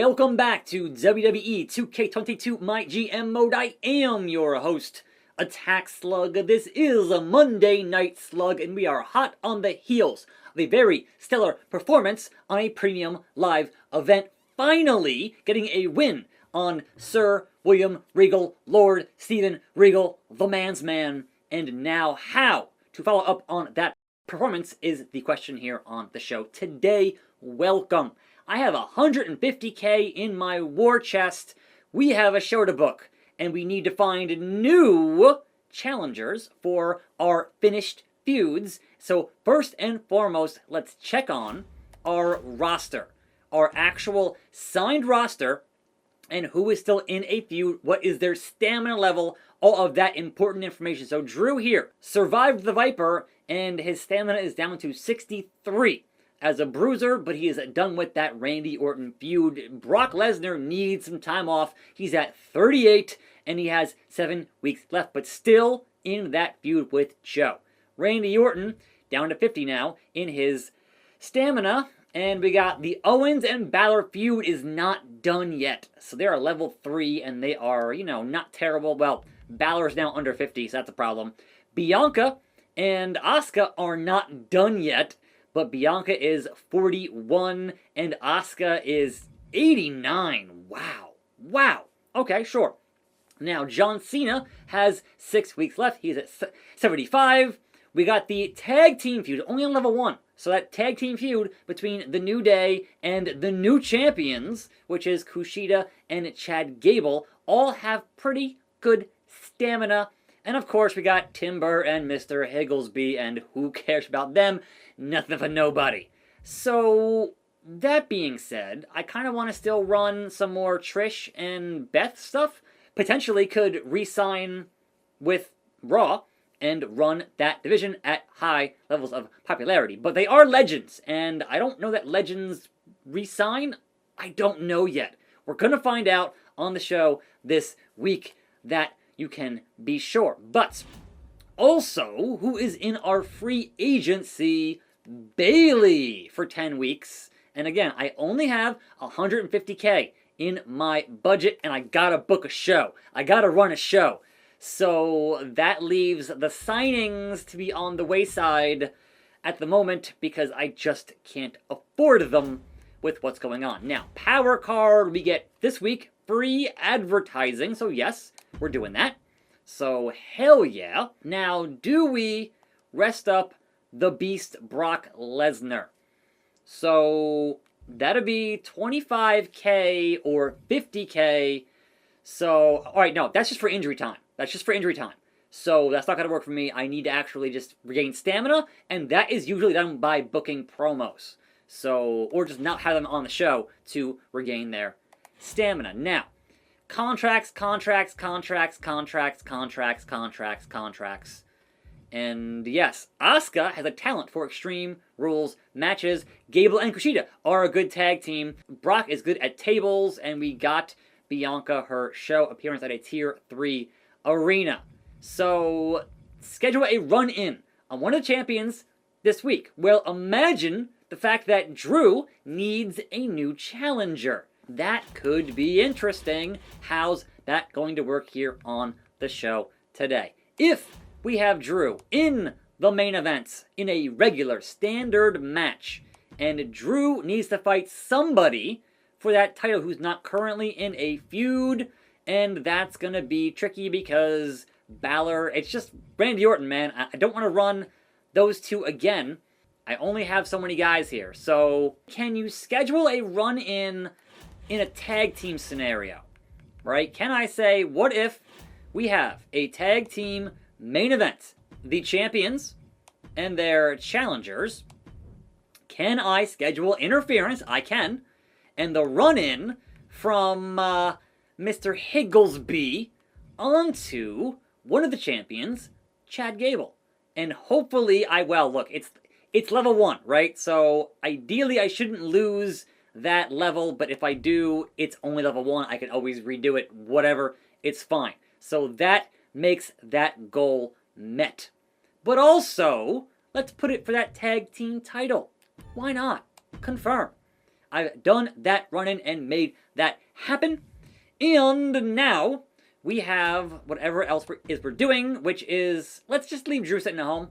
Welcome back to WWE 2K22 MyGM Mode. I am your host, attackslug. This is a Monday Night Slug, and we are hot on the heels of a very stellar performance on a premium live event. Finally getting a win on Sir William Regal, Lord Steven Regal, the man's man. And now how to follow up on that performance is the question here on the show today. Welcome. I have 150k in my war chest. We have a show to book, and we need to find new challengers for our finished feuds. So first and foremost, let's check on our roster, our actual signed roster, and who is still in a feud, what is their stamina level, all of that important information. So Drew here survived the Viper, and his stamina is down to 63. As a bruiser, but he is done with that Randy Orton feud. Brock Lesnar needs some time off. He's at 38, and he has 7 weeks left, but still in that feud with Joe. Randy Orton down to 50 now in his stamina, and we got the Owens and Balor feud is not done yet. So they are level 3, and they are, not terrible. Well, Balor's now under 50, so that's a problem. Bianca and Asuka are not done yet. But Bianca is 41 and Asuka is 89. Wow. Okay, sure. Now, John Cena has 6 weeks left. He's at 75. We got the tag team feud, only on level 1. So that tag team feud between the New Day and the new champions, which is Kushida and Chad Gable, all have pretty good stamina. And of course, we got Timber and Mr. Higglesby, and who cares about them? Nothing for nobody. So, that being said, I kind of want to still run some more Trish and Beth stuff. Potentially could re-sign with Raw and run that division at high levels of popularity. But they are legends, and I don't know that legends re-sign. I don't know yet. We're going to find out on the show this week, that you can be sure. But also, who is in our free agency? Bailey for 10 weeks. And again, I only have 150k in my budget, and I gotta book a show. I gotta run a show. So that leaves the signings to be on the wayside at the moment because I just can't afford them with what's going on. Now, Power Card, we get this week free advertising. So yes, we're doing that. So hell yeah. Now, do we rest up the Beast Brock Lesnar? So that'd be 25k or 50k. So, alright, no, that's just for injury time. So that's not going to work for me. I need to actually just regain stamina, and that is usually done by booking promos. So, or just not have them on the show to regain their stamina. Now, contracts. And yes, Asuka has a talent for Extreme Rules matches. Gable and Kushida are a good tag team. Brock is good at tables, and we got Bianca her show appearance at a Tier 3 arena. So, schedule a run-in on one of the champions this week. Well, imagine the fact that Drew needs a new challenger. That could be interesting. How's that going to work here on the show today? If we have Drew in the main events in a regular standard match, and Drew needs to fight somebody for that title who's not currently in a feud, and that's going to be tricky because Balor, it's just Randy Orton, man. I don't want to run those two again. I only have so many guys here. So, can you schedule a run-in in a tag team scenario? Right? Can I say, what if we have a tag team main event, the champions and their challengers? Can I schedule interference? I can. And the run-in from Mr. Higglesby onto one of the champions, Chad Gable. And hopefully look, it's level 1, right? So ideally I shouldn't lose that level, but if I do, it's only level 1. I can always redo it, whatever, it's fine. So that makes that goal met. But also, let's put it for that tag team title. Why not? Confirm. I've done that run-in and made that happen. And now we have whatever else we're doing, which is, let's just leave Drew sitting at home,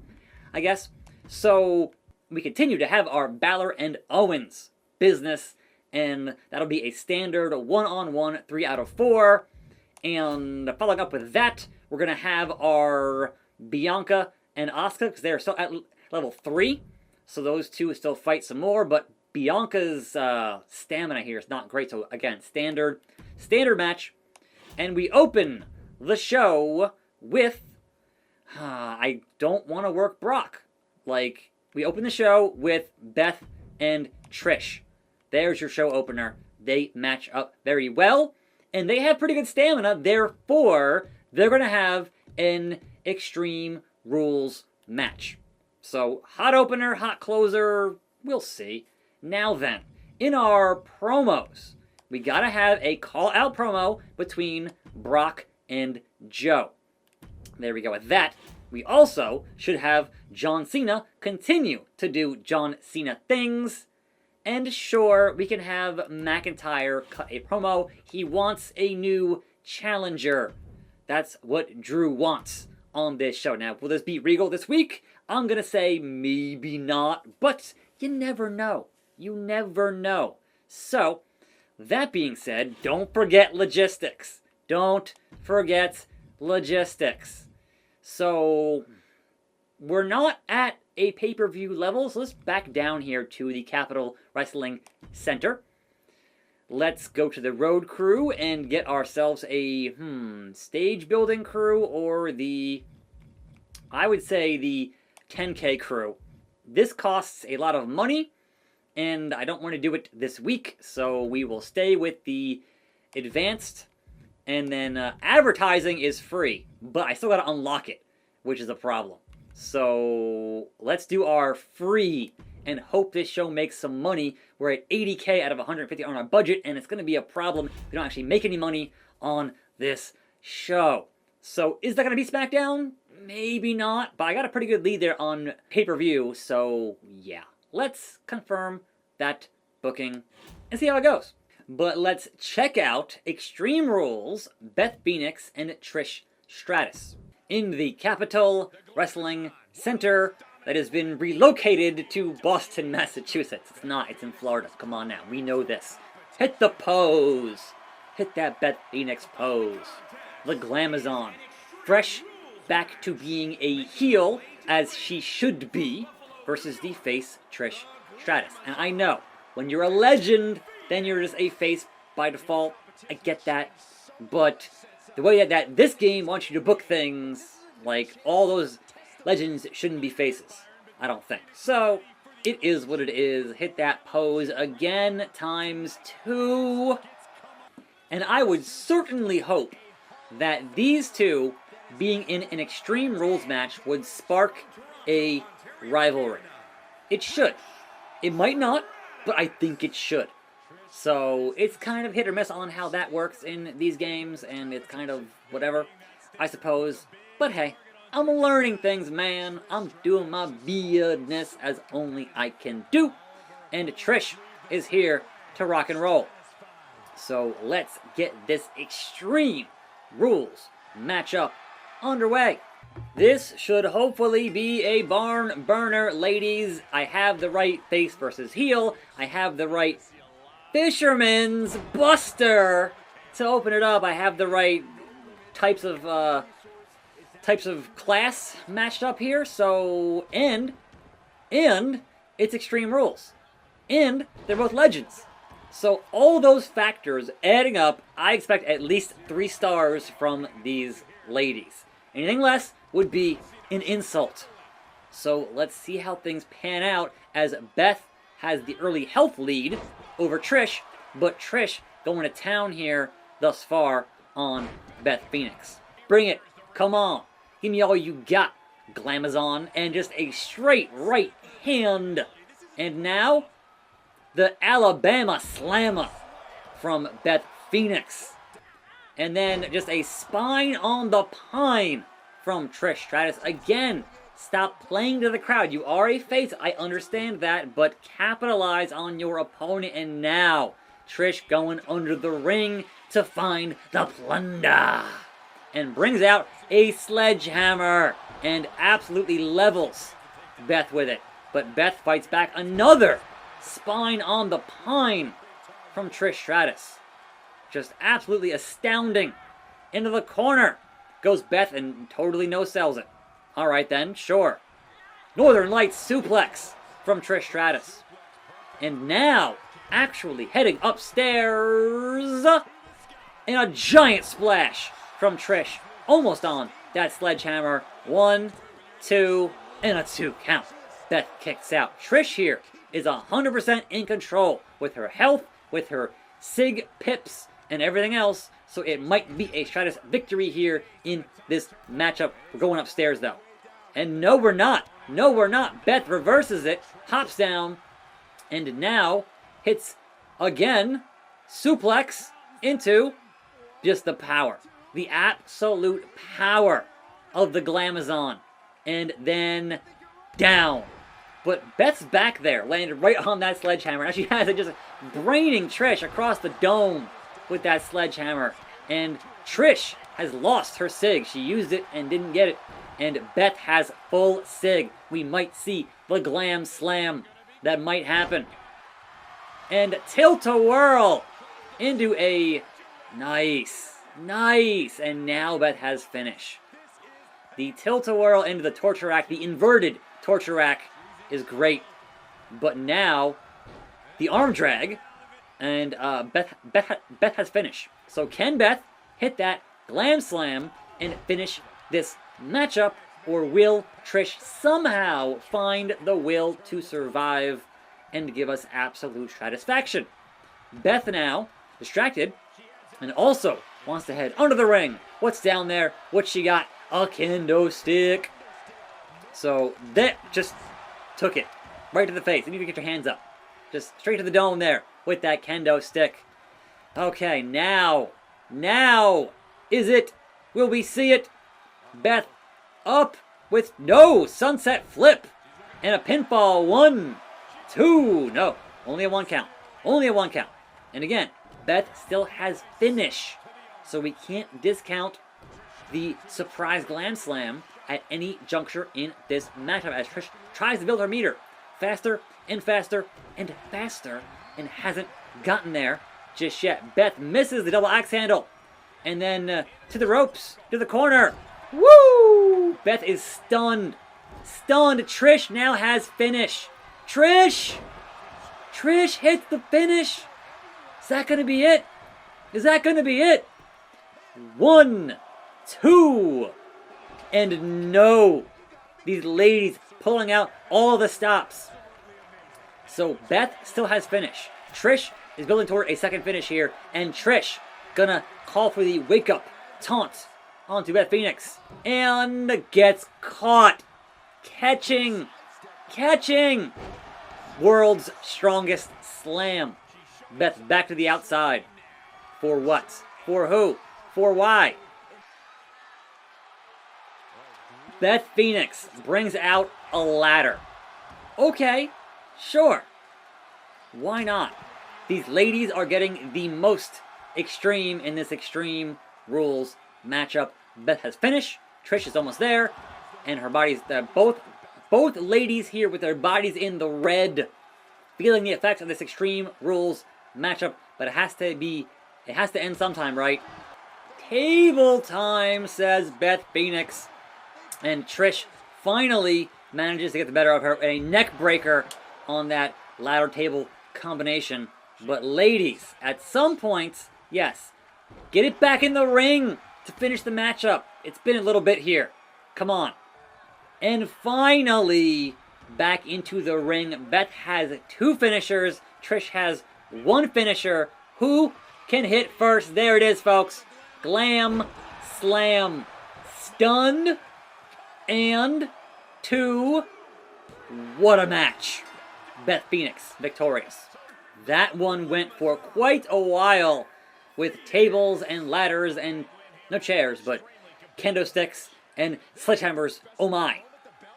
I guess. So we continue to have our Balor and Owens business, and that'll be a standard 1-on-1 3 out of 4. And following up with that, we're going to have our Bianca and Asuka, because they're still at level 3. So those two still fight some more, but Bianca's stamina here is not great. So again, standard match. And we open the show with, I don't want to work Brock. Like, we open the show with Beth and Trish. There's your show opener. They match up very well, and they have pretty good stamina. Therefore, they're going to have an Extreme Rules match. So, hot opener, hot closer, we'll see. Now then, in our promos, we got to have a call-out promo between Brock and Joe. There we go with that. We also should have John Cena continue to do John Cena things. And sure, we can have McIntyre cut a promo. He wants a new challenger. That's what Drew wants on this show. Now, will this be Regal this week? I'm going to say maybe not, but you never know. You never know. So, that being said, don't forget logistics. Don't forget logistics. So, we're not at a pay-per-view level, so let's back down here to the Capitol Wrestling Center. Let's go to the road crew and get ourselves a, stage building crew, or I would say the 10K crew. This costs a lot of money, and I don't want to do it this week, so we will stay with the advanced. And then advertising is free, but I still got to unlock it, which is a problem. So let's do our free and hope this show makes some money. We're at 80K out of 150 on our budget, and it's going to be a problem if we don't actually make any money on this show. So is that going to be Smackdown? Maybe not, but I got a pretty good lead there on pay-per-view, so yeah. Let's confirm that booking and see how it goes. But let's check out Extreme Rules, Beth Phoenix, and Trish Stratus in the Capitol Wrestling Center that has been relocated to Boston, Massachusetts. It's not, it's in Florida. Come on now, we know this. Hit the pose. Hit that Beth Phoenix pose. The Glamazon. Fresh back to being a heel, as she should be, versus the face Trish Stratus. And I know, when you're a legend, then you're just a face by default. I get that. But the way that this game wants you to book things, like all those legends shouldn't be faces. I don't think. So, it is what it is. Hit that pose again, ×2. And I would certainly hope that these two being in an Extreme Rules match would spark a rivalry. It should. It might not, but I think it should. So, it's kind of hit or miss on how that works in these games, and it's kind of whatever, I suppose. But hey, I'm learning things, man. I'm doing my weirdness as only I can do. And Trish is here to rock and roll. So, let's get this Extreme Rules matchup underway. This should hopefully be a barn burner, ladies. I have the right face versus heel. I have the right Fisherman's Buster to open it up. I have the right types of class matched up here. So, and it's Extreme Rules. And they're both legends. So all those factors adding up, I expect at least 3 stars from these ladies. Anything less would be an insult. So let's see how things pan out, as Beth has the early health lead over Trish, but Trish going to town here thus far on Beth Phoenix. Bring it. Come on. Give me all you got, Glamazon. And just a straight right hand. And now, the Alabama Slammer from Beth Phoenix. And then just a spine on the pine from Trish Stratus. Again, Stop playing to the crowd. You are a face, I understand that, but capitalize on your opponent. And now, Trish going under the ring to find the plunder. And brings out a sledgehammer and absolutely levels Beth with it. But Beth fights back. Another spine on the pine from Trish Stratus. Just absolutely astounding. Into the corner goes Beth and totally no-sells it. Alright then, sure. Northern Lights suplex from Trish Stratus. And now, actually heading upstairs. And a giant splash from Trish. Almost on that sledgehammer. 1, 2, and a 2 count. Beth kicks out. Trish here is 100% in control with her health, with her sig pips, and everything else. So it might be a Stratus victory here in this matchup. We're going upstairs though. And no, we're not. No, we're not. Beth reverses it, hops down, and now hits again, suplex into just the power. The absolute power of the Glamazon. And then down. But Beth's back there, landed right on that sledgehammer. Now she has it just braining Trish across the dome with that sledgehammer. And Trish has lost her sig. She used it and didn't get it. And Beth has full sig. We might see the Glam Slam. That might happen. And tilt-a-whirl into a nice. And now Beth has finish. The tilt-a-whirl into the torture rack, the inverted torture rack, is great. But now, the arm drag, and Beth has finish. So can Beth hit that Glam Slam and finish this matchup, or will Trish somehow find the will to survive and give us absolute satisfaction? Beth now, distracted, and also wants to head under the ring. What's down there? What she got? A kendo stick. So that just took it right to the face. You need to get your hands up. Just straight to the dome there with that kendo stick. Okay, now is it? Will we see it? Beth up with no sunset flip and a pinfall. 1, 2. No, only a 1 count. Only a 1 count. And again, Beth still has finish. So we can't discount the surprise Glam Slam at any juncture in this matchup as Trish tries to build her meter faster and faster and faster and hasn't gotten there just yet. Beth misses the double axe handle and then to the ropes, to the corner. Woo! Beth is stunned. Trish now has finish. Trish hits the finish. Is that going to be it? 1, 2, and no. These ladies pulling out all the stops. So Beth still has finish. Trish is building toward a second finish here, and Trish gonna call for the wake up taunt onto Beth Phoenix, and gets caught. Catching. World's strongest slam. Beth back to the outside. For what? For who? For why? Beth Phoenix brings out a ladder. Okay, sure. Why not? These ladies are getting the most extreme in this Extreme Rules matchup. Beth has finished. Trish is almost there. And her body's both ladies here with their bodies in the red, feeling the effects of this Extreme Rules matchup. But it has to end sometime, right? Table time, says Beth Phoenix. And Trish finally manages to get the better of her. A neck breaker on that ladder table combination. But ladies, at some point, yes, get it back in the ring to finish the matchup. It's been a little bit here. Come on. And finally, back into the ring. Beth has 2 finishers. Trish has 1 finisher. Who can hit first? There it is, folks. Glam Slam. Stunned. And 2. What a match. Beth Phoenix victorious. That one went for quite a while with tables and ladders and no chairs, but kendo sticks and sledgehammers. Oh my.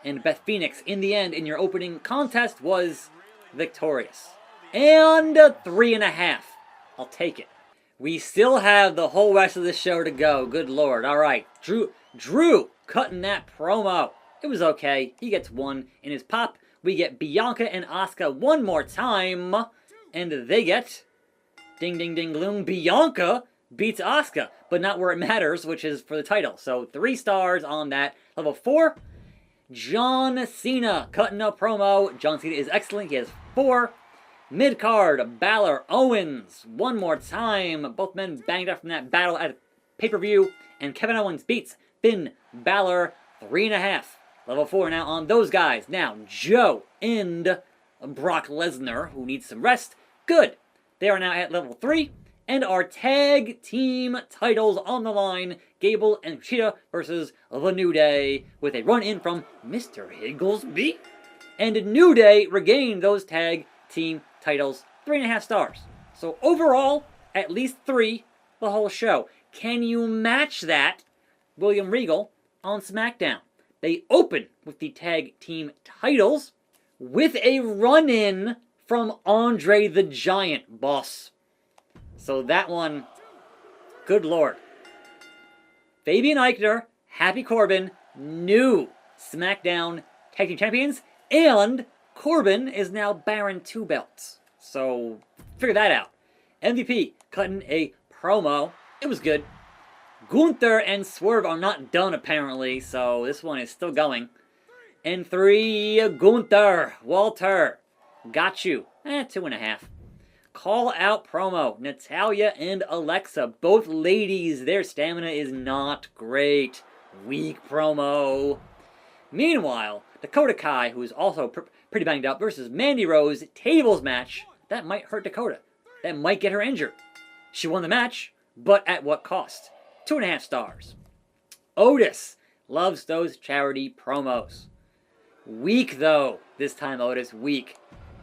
And Beth Phoenix, in the end, in your opening contest, was victorious. And 3.5. I'll take it. We still have the whole rest of the show to go. Good lord. All right. Drew cutting that promo. It was okay. He gets 1 in his pop. We get Bianca and Asuka one more time. And they get... Ding, ding, ding, gloom. Bianca beats Asuka. But not where it matters, which is for the title. So 3 stars on that. Level 4. John Cena cutting a promo. John Cena is excellent. He has 4. Mid-card, Balor, Owens, one more time. Both men banged up from that battle at pay-per-view. And Kevin Owens beats Finn Balor 3.5. Level 4 now on those guys. Now, Joe and Brock Lesnar, who needs some rest. Good. They are now at level 3. And our tag team titles on the line. Gable and Cheetah versus The New Day. With a run-in from Mr. Higglesby. And New Day regained those tag team titles, 3.5 stars. So overall, at least 3 the whole show. Can you match that, William Regal, on Smackdown? They open with the tag team titles with a run-in from Andre the Giant, boss. So that one, good lord. Fabian Eichner, Happy Corbin, new SmackDown Tag Team Champions, and Corbin is now Baron 2 belts. So, figure that out. MVP cutting a promo. It was good. Gunther and Swerve are not done, apparently, so this one is still going. And 3, Gunther, Walter, got you. 2.5. Call out promo. Natalya and Alexa, both ladies, their stamina is not great. Weak promo. Meanwhile, Dakota Kai, who is also pretty banged up, versus Mandy Rose, tables match. That might hurt Dakota. That might get her injured. She won the match, but at what cost? 2.5 stars. Otis loves those charity promos. Weak, though. This time, Otis, weak.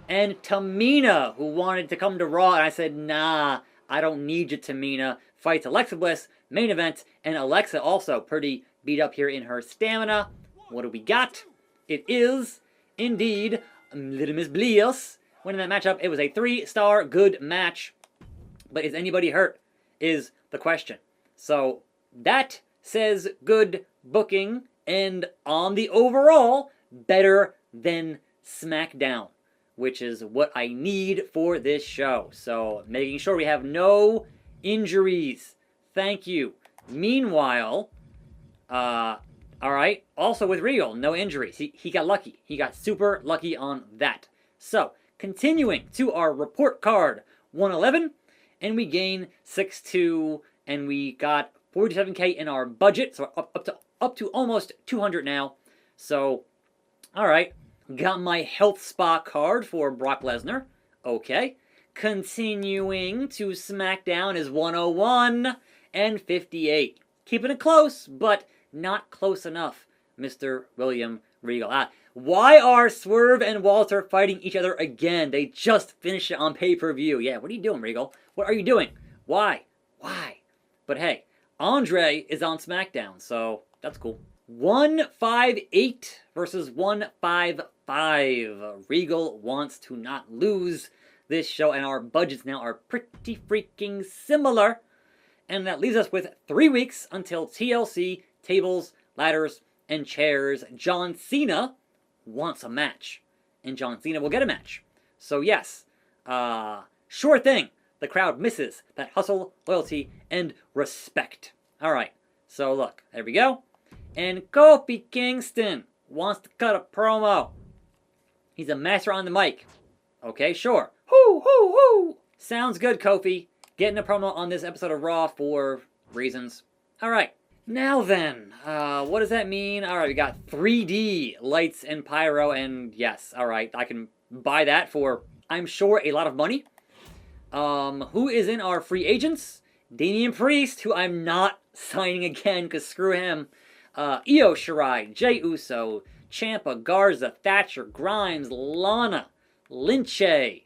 And Tamina, who wanted to come to Raw, and I said, nah, I don't need you, Tamina. Fights Alexa Bliss, main event, and Alexa also pretty beat up here in her stamina. What do we got? It is, indeed, Little Miss Bliss winning that matchup. It was a 3-star good match. But is anybody hurt? Is the question. So, that says good booking. And on the overall, better than SmackDown. Which is what I need for this show. So, making sure we have no injuries. Thank you. Meanwhile, alright, also with Regal, no injuries. He got lucky. He got super lucky on that. So, continuing to our report card, 111, and we gain 6-2, and we got 47k in our budget, so up to almost 200 now. So, alright, got my health spa card for Brock Lesnar. Okay. Continuing to SmackDown is 101 and 58. Keeping it close, but not close enough, Mr. William Regal. Why are Swerve and Walter fighting each other again? They just finished it on pay-per-view. Yeah, what are you doing, Regal? What are you doing? Why? But hey, Andre is on SmackDown, so that's cool. 158 versus 155. Regal wants to not lose this show, and our budgets now are pretty freaking similar. And that leaves us with 3 weeks until TLC, tables, ladders, and chairs. John Cena wants a match, and John Cena will get a match. So yes, sure thing. The crowd misses that hustle, loyalty, and respect. All right, so look, there we go. And Kofi Kingston wants to cut a promo. He's a master on the mic. Okay, sure. Hoo, hoo, hoo. Sounds good, Kofi. Getting a promo on this episode of Raw for reasons. All right. Now then, what does that mean? All right, we got 3D lights and pyro, and yes, all right, I can buy that for, I'm sure, a lot of money. Who is in our free agents? Damian Priest, who I'm not signing again, because screw him. Io Shirai, Jey Uso, Ciampa, Garza, Thatcher, Grimes, Lana, Lince.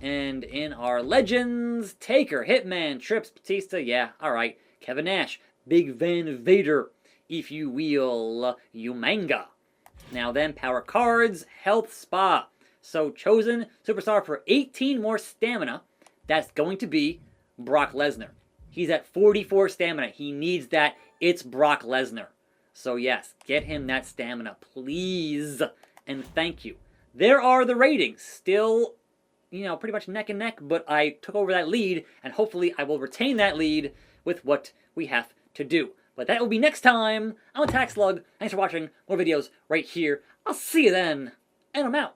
And in our legends, Taker, Hitman, Trips, Batista, yeah, alright. Kevin Nash, Big Van Vader, if you will, Umanga. Now then, power cards, health spa. So chosen superstar for 18 more stamina, that's going to be Brock Lesnar. He's at 44 stamina. He needs that. It's Brock Lesnar. So yes, get him that stamina, please. And thank you. There are the ratings. Still, pretty much neck and neck, but I took over that lead, and hopefully I will retain that lead with what we have to do. But that will be next time. I'm attackslug. Thanks for watching. More videos right here. I'll see you then. And I'm out.